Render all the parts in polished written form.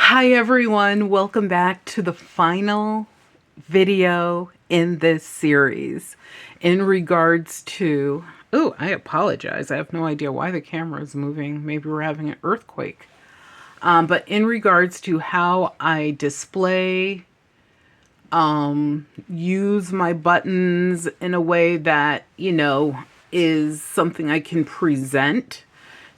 Hi everyone, welcome back to the final video in this series in regards to, oh, I apologize. I have no idea why the camera is moving. Maybe we're having an earthquake. But in regards to how I display, use my buttons in a way that, is something I can present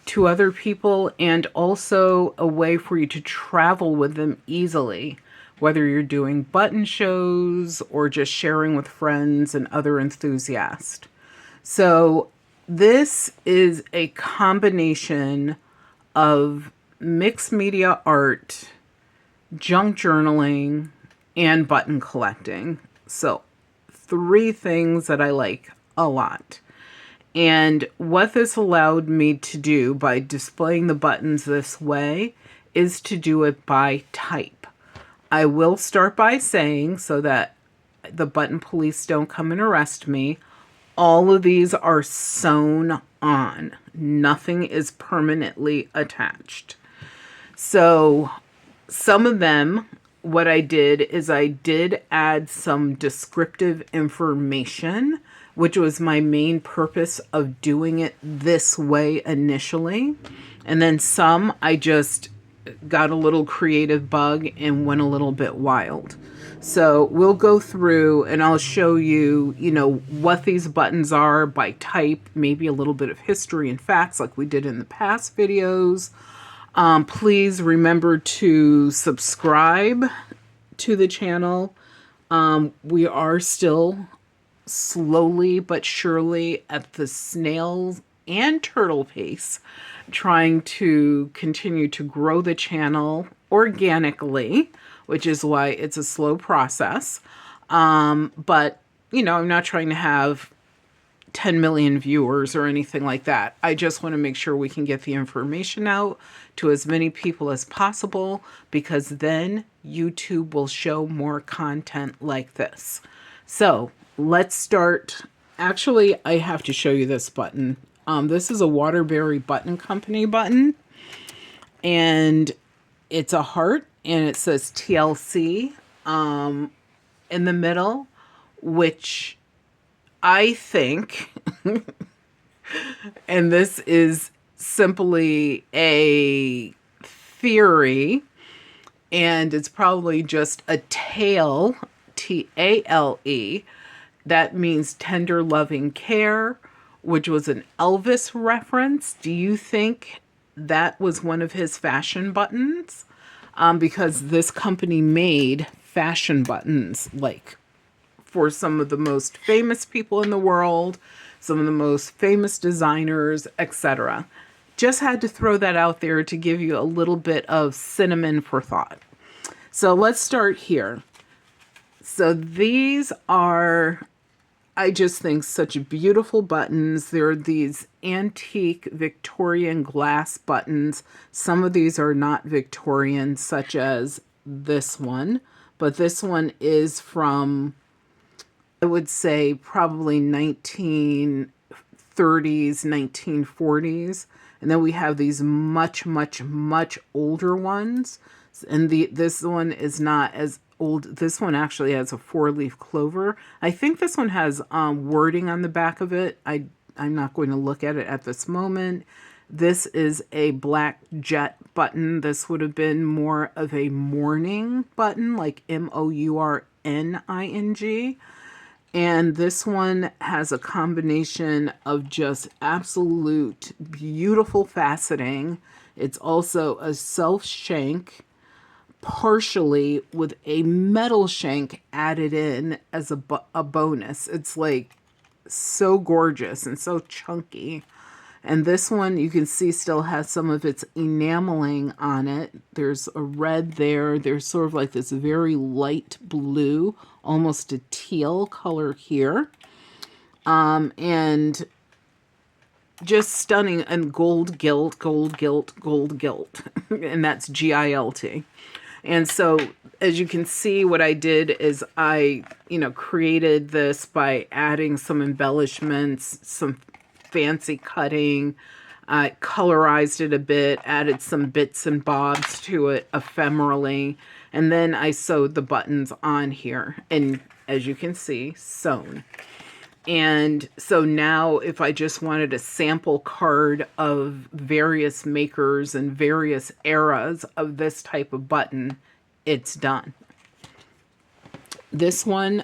to other people, and also a way for you to travel with them easily, whether you're doing button shows or just sharing with friends and other enthusiasts. So this is a combination of mixed media art, junk journaling, and button collecting. So 3 things that I like a lot. And what this allowed me to do by displaying the buttons this way is to do it by type. I will start by saying, so that the button police don't come and arrest me, all of these are sewn on. Nothing is permanently attached. So some of them, what I did is I did add some descriptive information, which was my main purpose of doing it this way initially. And then some, I just got a little creative bug and went a little bit wild. So we'll go through and I'll show you, what these buttons are by type, maybe a little bit of history and facts like we did in the past videos. Please remember to subscribe to the channel. We are still slowly but surely at the snail and turtle pace, trying to continue to grow the channel organically, which is why it's a slow process. But, I'm not trying to have 10 million viewers or anything like that. I just want to make sure we can get the information out to as many people as possible, because then YouTube will show more content like this. So let's start. Actually, I have to show you this button. This is a WATERBURY Button Company button, and it's a heart, and it says TLC in the middle, which I think, and this is simply a theory, and it's probably just a tale, T-A-L-E, that means tender loving care, which was an Elvis reference. Do you think that was one of his fashion buttons? Because this company made fashion buttons, like for some of the most famous people in the world, some of the most famous designers, etc. Just had to throw that out there to give you a little bit of cinnamon for thought. So let's start here. So these are, I just think, such beautiful buttons. They're these antique Victorian glass buttons. Some of these are not Victorian, such as this one, but this one is from, I would say, probably 1930s, 1940s. And then we have these much, much, much older ones. And this one is not as old. This one actually has a 4-leaf clover. I think this one has wording on the back of it. I'm not going to look at it at this moment. This is a black jet button. This would have been more of a mourning button, like M-O-U-R-N-I-N-G. And this one has a combination of just absolute beautiful faceting. It's also a self shank, partially with a metal shank added in as a bonus. It's like so gorgeous and so chunky. And this one, you can see, still has some of its enameling on it. There's a red there. There's sort of like this very light blue, almost a teal color here. And just stunning, and gold gilt, gold gilt, gold gilt. And that's G-I-L-T. And so, as you can see, what I did is I, created this by adding some embellishments, some fancy cutting. I colorized it a bit, added some bits and bobs to it ephemerally, and then I sewed the buttons on here. And as you can see, sewn. And so now if I just wanted a sample card of various makers and various eras of this type of button, it's done. This one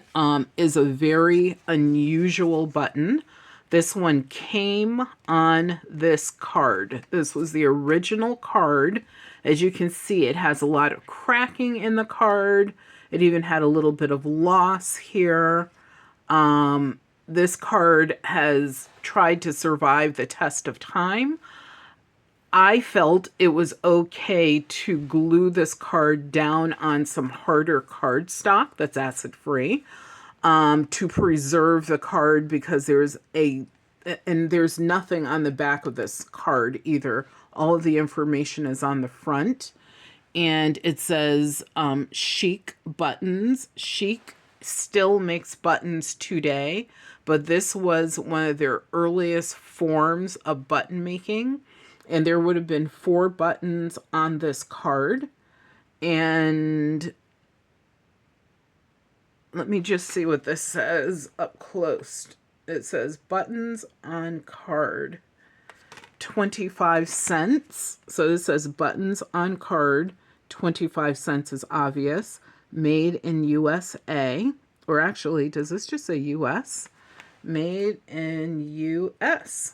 is a very unusual button. This one came on this card. This was the original card. As you can see, it has a lot of cracking in the card. It even had a little bit of loss here. This card has tried to survive the test of time. I felt it was okay to glue this card down on some harder cardstock that's acid-free to preserve the card, because there's nothing on the back of this card either. All of the information is on the front, and it says Chic buttons. Chic still makes buttons today, but this was one of their earliest forms of button making. And there would have been 4 buttons on this card. And let me just see what this says up close. It says buttons on card, 25 cents. So this says buttons on card, 25 cents is obvious. Made in USA. Or actually, does this just say US? Made in US.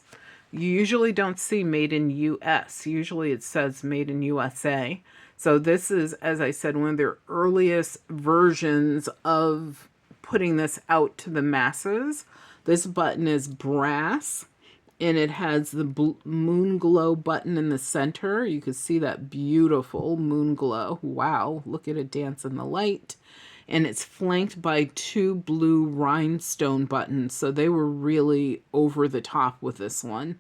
You usually don't see made in US. Usually it says made in USA. So this is, as I said, one of their earliest versions of putting this out to the masses. This button is brass, and it has the moon glow button in the center. You can see that beautiful moon glow. Wow, look at it dance in the light. And it's flanked by 2 blue rhinestone buttons. So they were really over the top with this one.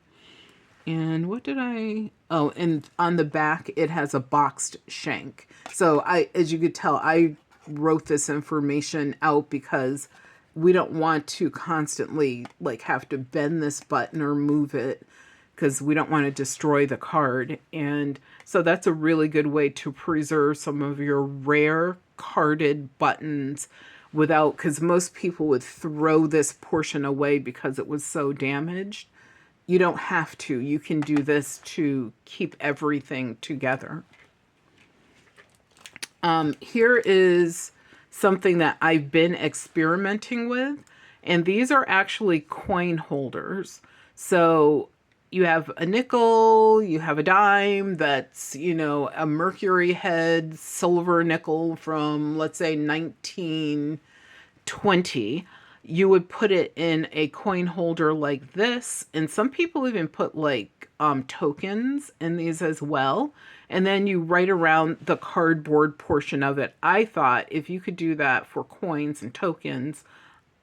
And what did oh, and on the back, it has a boxed shank. So as you could tell, I wrote this information out because we don't want to constantly have to bend this button or move it, because we don't want to destroy the card. And so that's a really good way to preserve some of your rare carded buttons without, because most people would throw this portion away because it was so damaged. You don't have to. You can do this to keep everything together. Here is something that I've been experimenting with, and these are actually coin holders. So you have a nickel, you have a dime that's, a mercury head silver nickel from, let's say, 1920. You would put it in a coin holder like this, and some people even put tokens in these as well, and then you write around the cardboard portion of it. I thought if you could do that for coins and tokens,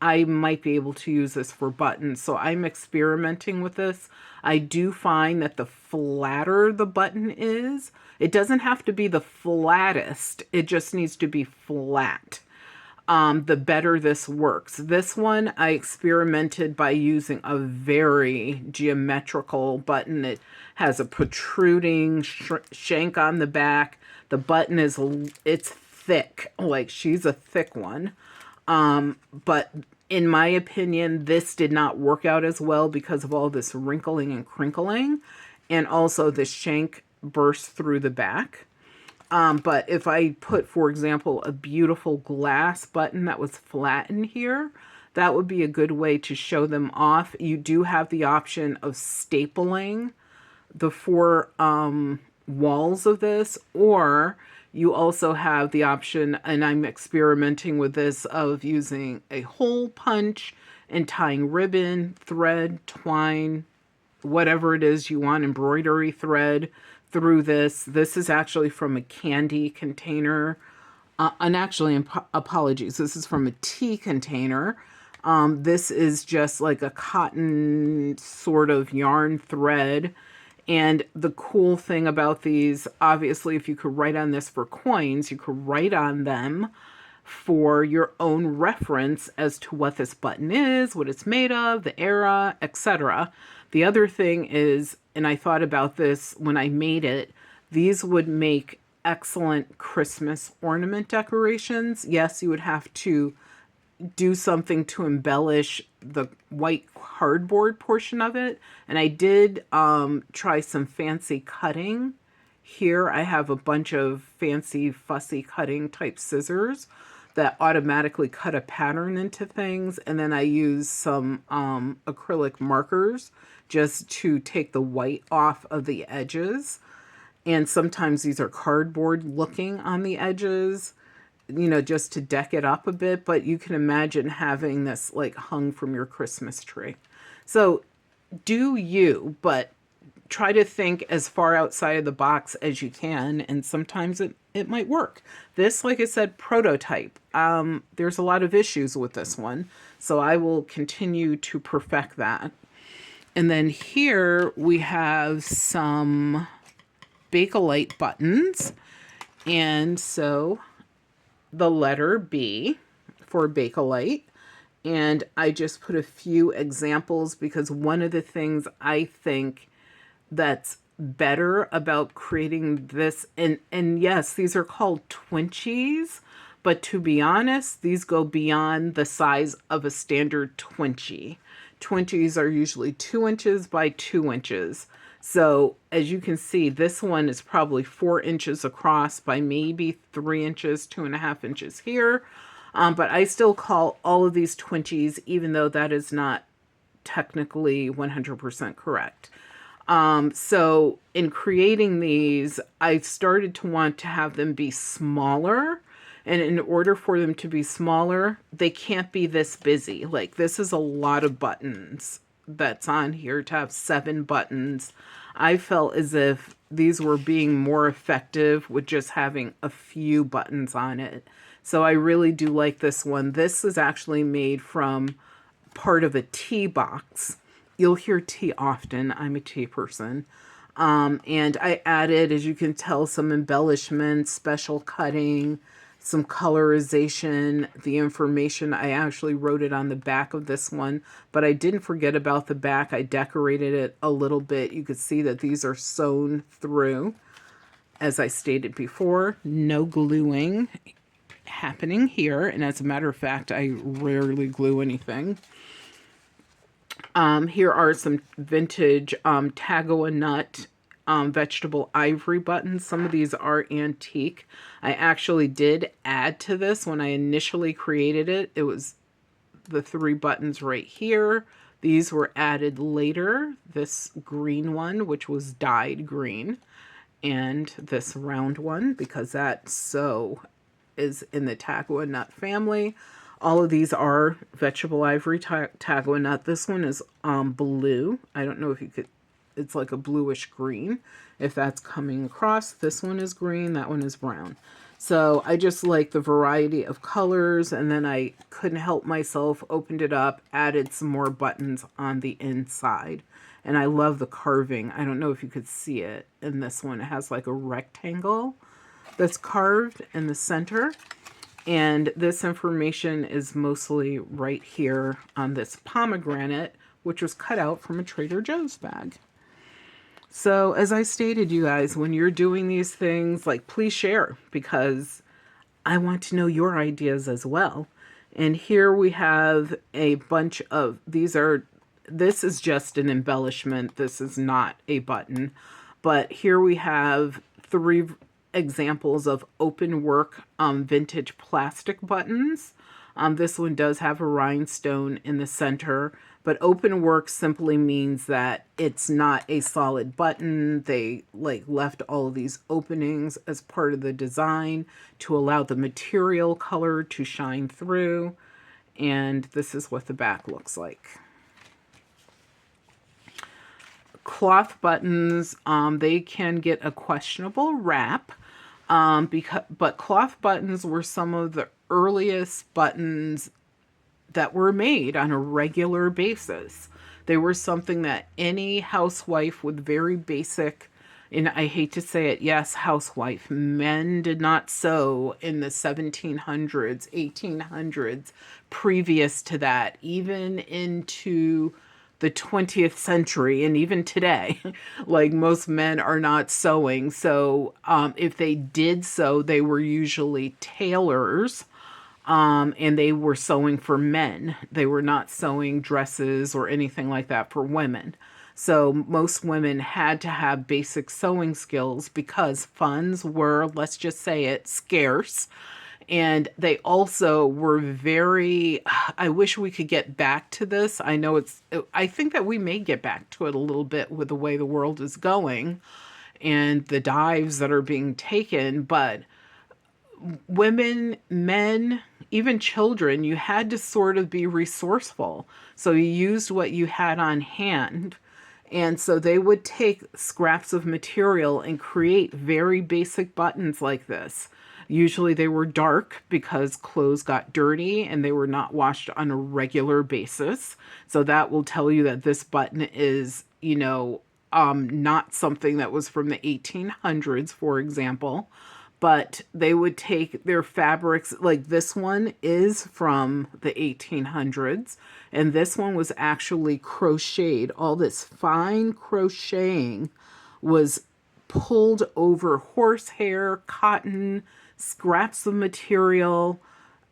I might be able to use this for buttons. So I'm experimenting with this. I do find that the flatter the button is, it doesn't have to be the flattest, it just needs to be flat. The better this works. This one I experimented by using a very geometrical button. It has a protruding shank on the back. The button it's thick, she's a thick one. But in my opinion, this did not work out as well because of all this wrinkling and crinkling, and also the shank burst through the back. But if I put, for example, a beautiful glass button that was flat in here, that would be a good way to show them off. You do have the option of stapling the 4 walls of this, or you also have the option, and I'm experimenting with this, of using a hole punch and tying ribbon, thread, twine, whatever it is you want, embroidery thread, through this. This is actually from a candy container. And actually, apologies, this is from a tea container. This is just like a cotton sort of yarn thread. And the cool thing about these, obviously, if you could write on this for coins, you could write on them for your own reference as to what this button is, what it's made of, the era, etc. The other thing is, and I thought about this when I made it, these would make excellent Christmas ornament decorations. Yes, you would have to do something to embellish the white cardboard portion of it. And I did try some fancy cutting. Here I have a bunch of fancy fussy cutting type scissors that automatically cut a pattern into things. And then I use some acrylic markers just to take the white off of the edges. And sometimes these are cardboard looking on the edges, you know, just to deck it up a bit. But you can imagine having this like hung from your Christmas tree. So do you, but try to think as far outside of the box as you can, and sometimes it might work. This, like I said, prototype. There's a lot of issues with this one, so I will continue to perfect that. And then here we have some Bakelite buttons, and so the letter B for Bakelite. And I just put a few examples because one of the things I think that's better about creating this, and yes, these are called twinchies, but to be honest, these go beyond the size of a standard twinchie. Twinchies are usually 2 inches by 2 inches. So as you can see, this one is probably 4 inches across by maybe 3 inches, 2.5 inches here. But I still call all of these twinchies, even though that is not technically 100% correct. So in creating these, I started to want to have them be smaller. And in order for them to be smaller, they can't be this busy. Like, this is a lot of buttons that's on here to have 7 buttons. I felt as if these were being more effective with just having a few buttons on it. So I really do like this one. This is actually made from part of a tea box. You'll hear tea often. I'm a tea person. And I added, as you can tell, some embellishments, special cutting, some colorization. The information, I actually wrote it on the back of this one, but I didn't forget about the back. I decorated it a little bit. You could see that these are sewn through. As I stated before, no gluing happening here. And as a matter of fact, I rarely glue anything. Here are some vintage Tagoa nut vegetable ivory buttons. Some of these are antique. I actually did add to this when I initially created it. It was the 3 buttons right here. These were added later. This green one, which was dyed green, and this round one, because that so is in the Tagoa nut family. All of these are vegetable ivory Tagoa nut. This one is blue. I don't know if you could, it's like a bluish green, if that's coming across. This one is green, that one is brown. So I just like the variety of colors, and then I couldn't help myself, opened it up, added some more buttons on the inside. And I love the carving. I don't know if you could see it in this one. It has like a rectangle that's carved in the center. And this information is mostly right here on this pomegranate, which was cut out from a Trader Joe's bag. So as I stated, you guys, when you're doing these things, like, please share, because I want to know your ideas as well. And here we have a bunch of, this is just an embellishment. This is not a button. But here we have 3 examples of open work vintage plastic buttons. This one does have a rhinestone in the center, but open work simply means that it's not a solid button. They left all of these openings as part of the design to allow the material color to shine through. And this is what the back looks like. Cloth buttons, they can get a questionable rap, but cloth buttons were some of the earliest buttons that were made on a regular basis. They were something that any housewife with very basic And I hate to say it, yes, housewife. Men did not sew in the 1700s, 1800s, previous to that, even into the 20th century, and even today. Like, most men are not sewing. So if they did sew, they were usually tailors. And they were sewing for men. They were not sewing dresses or anything like that for women. So most women had to have basic sewing skills because funds were, let's just say it, scarce. And they also were very, I wish we could get back to this. I know I think that we may get back to it a little bit with the way the world is going and the dives that are being taken. But women, men, even children, you had to sort of be resourceful. So you used what you had on hand. And so they would take scraps of material and create very basic buttons like this. Usually they were dark because clothes got dirty and they were not washed on a regular basis. So that will tell you that this button is, not something that was from the 1800s, for example. But they would take their fabrics, like this one is from the 1800s, and this one was actually crocheted. All this fine crocheting was pulled over horsehair, cotton, scraps of material.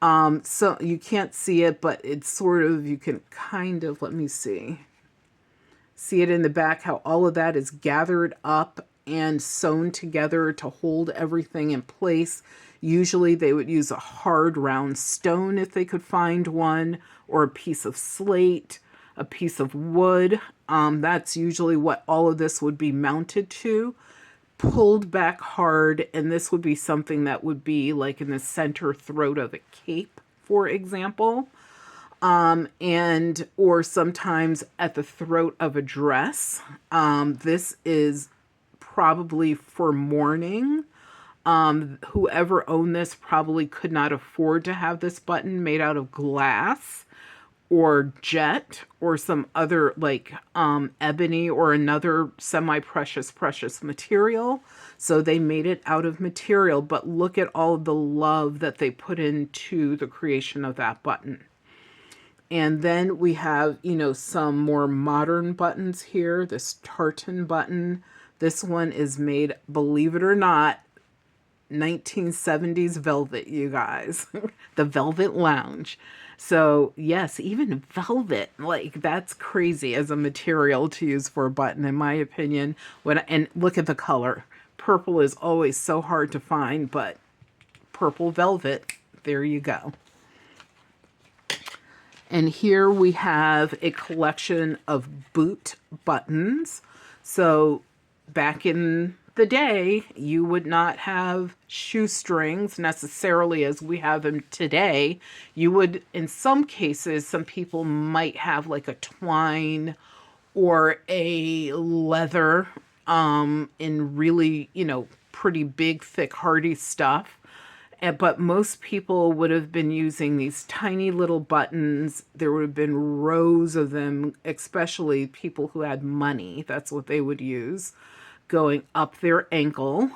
So you can't see it, but it's sort of, you can kind of, let me see it in the back, how all of that is gathered up and sewn together to hold everything in place. Usually they would use a hard round stone if they could find one, or a piece of slate, a piece of wood. That's usually what all of this would be mounted to, pulled back hard, and this would be something that would be like in the center throat of a cape, for example. Or sometimes at the throat of a dress. This is probably for mourning. Whoever owned this probably could not afford to have this button made out of glass or jet or some other like ebony or another precious material. So they made it out of material, but look at all the love that they put into the creation of that button. And then we have, some more modern buttons here. This tartan button. This one is made, believe it or not, 1970s velvet, you guys. The Velvet Lounge. So yes, even velvet, like that's crazy as a material to use for a button, in my opinion. And look at the color. Purple is always so hard to find, but purple velvet, there you go. And here we have a collection of boot buttons. So back in the day, you would not have shoestrings necessarily as we have them today. You would, in some cases, some people might have like a twine or a leather in really, pretty big, thick, hardy stuff. But most people would have been using these tiny little buttons. There would have been rows of them, especially people who had money. That's what they would use, going up their ankle,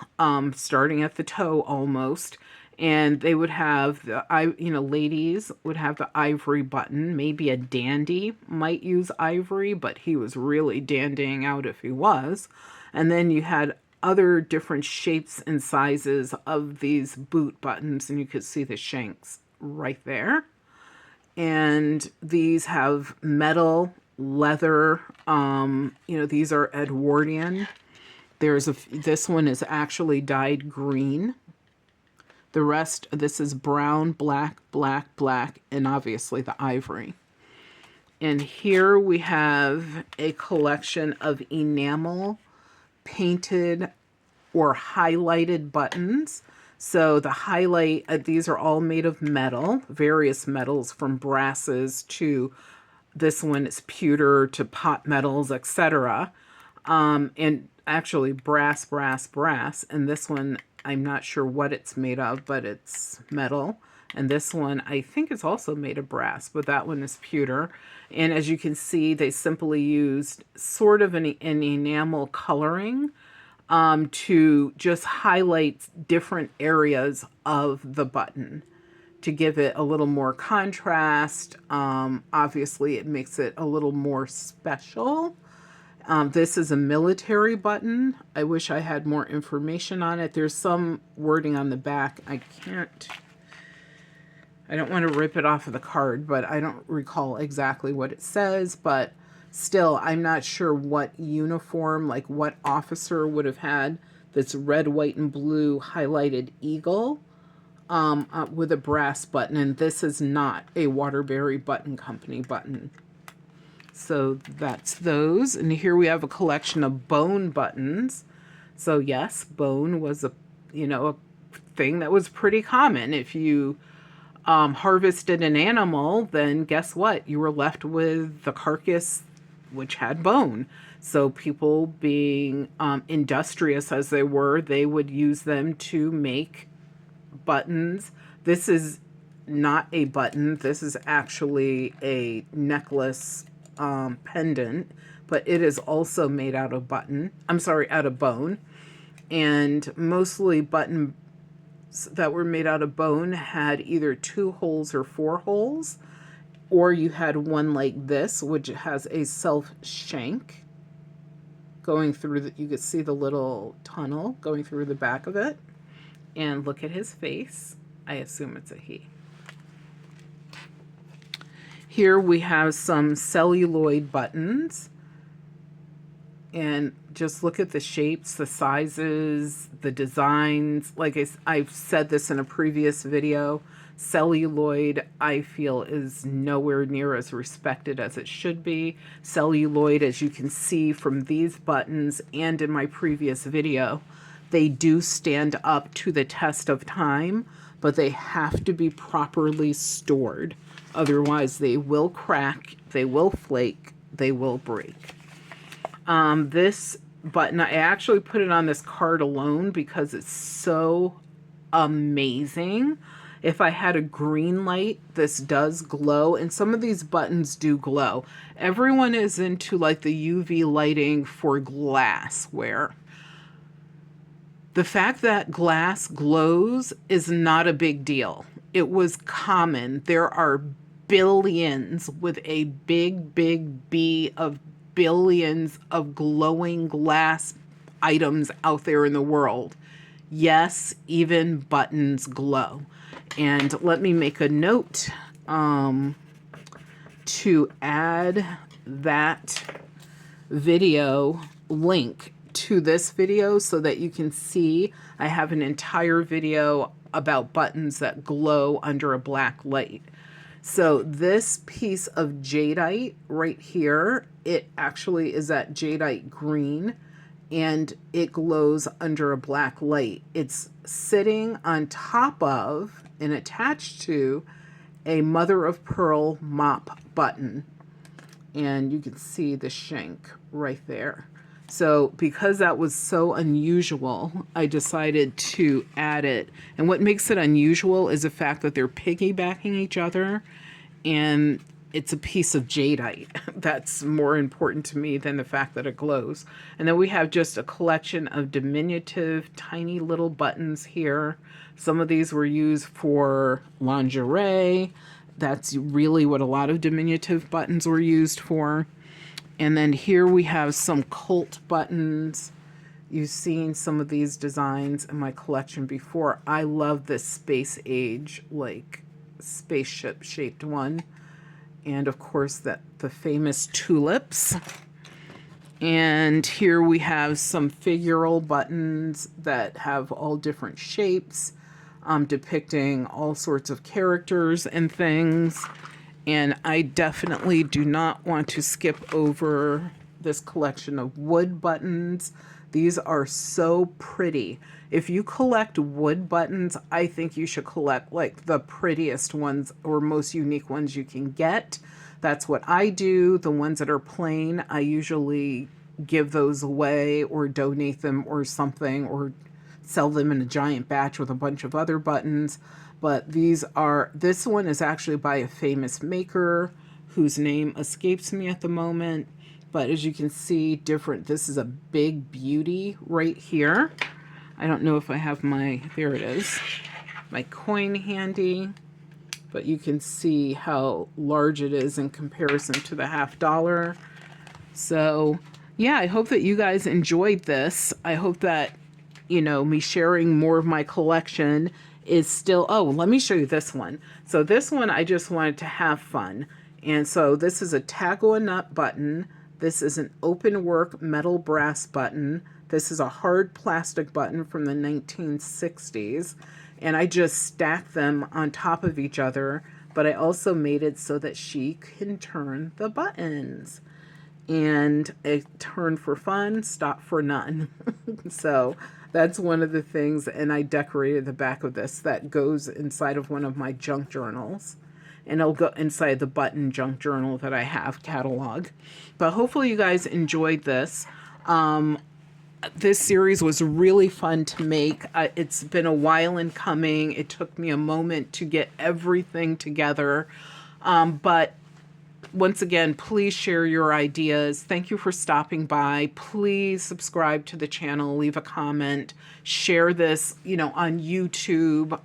starting at the toe almost. And they would have ladies would have the ivory button. Maybe a dandy might use ivory, but he was really dandying out if he was. And then you had other different shapes and sizes of these boot buttons, and you could see the shanks right there. And these have metal, leather, these are Edwardian. This one is actually dyed green. The rest, this is brown, black, black, black, and obviously the ivory. And here we have a collection of enamel painted or highlighted buttons. So the highlight, these are all made of metal, various metals from brasses to, this one is pewter to pot metals, etc. And actually brass. And this one, I'm not sure what it's made of, but it's metal. And this one, I think is also made of brass, but that one is pewter. And as you can see, they simply used sort of an enamel coloring to just highlight different areas of the button to give it a little more contrast. Obviously, it makes it a little more special. This is a military button. I wish I had more information on it. There's some wording on the back. I don't want to rip it off of the card, but I don't recall exactly what it says. But still, I'm not sure what uniform, like what officer would have had this red, white, and blue highlighted eagle with a brass button. And this is not a Waterbury Button Company button. So that's those. And here we have a collection of bone buttons. So yes, bone was a thing that was pretty common. If you harvested an animal, then guess what? You were left with the carcass, which had bone. So people, being industrious as they were, they would use them to make buttons. This is not a button. This is actually a necklace pendant, but it is also made out of out of bone. And mostly buttons that were made out of bone had either 2 holes or 4 holes, or you had one like this, which has a self shank going through you could see the little tunnel going through the back of it. And look at his face. I assume it's a he. Here we have some celluloid buttons, and just look at the shapes, the sizes, the designs. Like I've said this in a previous video, celluloid, I feel, is nowhere near as respected as it should be. Celluloid, as you can see from these buttons and in my previous video, they do stand up to the test of time, but they have to be properly stored. Otherwise, they will crack, they will flake, they will break. This button, I actually put it on this card alone because it's so amazing. If I had a green light, this does glow, and some of these buttons do glow. Everyone is into like the UV lighting for glassware. The fact that glass glows is not a big deal. It was common. There are billions, with a big, big B, of billions of glowing glass items out there in the world. Yes, even buttons glow. And let me make a note to add that video link to this video so that you can see I have an entire video about buttons that glow under a black light. So this piece of jadeite right here, it actually is that jadeite green, and it glows under a black light. It's sitting on top of and attached to a mother of pearl mop button, and you can see the shank right there. So because that was so unusual, I decided to add it. And what makes it unusual is the fact that they're piggybacking each other, and it's a piece of jadeite. That's more important to me than the fact that it glows. And then we have just a collection of diminutive, tiny little buttons here. Some of these were used for lingerie. That's really what a lot of diminutive buttons were used for. And then here we have some cult buttons. You've seen some of these designs in my collection before. I love this space age, like spaceship shaped one. And of course the famous tulips. And here we have some figural buttons that have all different shapes, depicting all sorts of characters and things. And I definitely do not want to skip over this collection of wood buttons. These are so pretty. If you collect wood buttons, I think you should collect like the prettiest ones or most unique ones you can get. That's what I do. The ones that are plain, I usually give those away or donate them or something, or sell them in a giant batch with a bunch of other buttons. But this one is actually by a famous maker whose name escapes me at the moment. But as you can see, different. This is a big beauty right here. I don't know if I have my, there it is, my coin handy. But you can see how large it is in comparison to the $50. So yeah, I hope that you guys enjoyed this. I hope that, you know, me sharing more of my collection is still, oh, let me show you this one. So this one, I just wanted to have fun. And so this is a tago a nut button. This is an open work metal brass button. This is a hard plastic button from the 1960s. And I just stacked them on top of each other, but I also made it so that she can turn the buttons. And a turn for fun, stop for none. So that's one of the things, and I decorated the back of this. That goes inside of one of my junk journals. And it'll go inside the button junk journal that I have catalog. But hopefully you guys enjoyed this. This series was really fun to make. It's been a while in coming. It took me a moment to get everything together. But once again, please share your ideas. Thank you for stopping by. Please subscribe to the channel, leave a comment, share this, you know, on YouTube,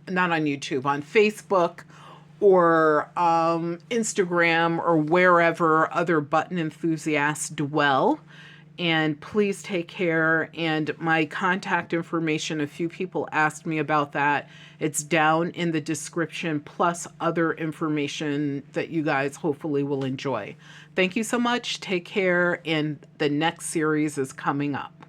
not on YouTube, on Facebook or Instagram or wherever other button enthusiasts dwell. And please take care. And my contact information, a few people asked me about that. It's down in the description, plus other information that you guys hopefully will enjoy. Thank you so much. Take care. And the next series is coming up.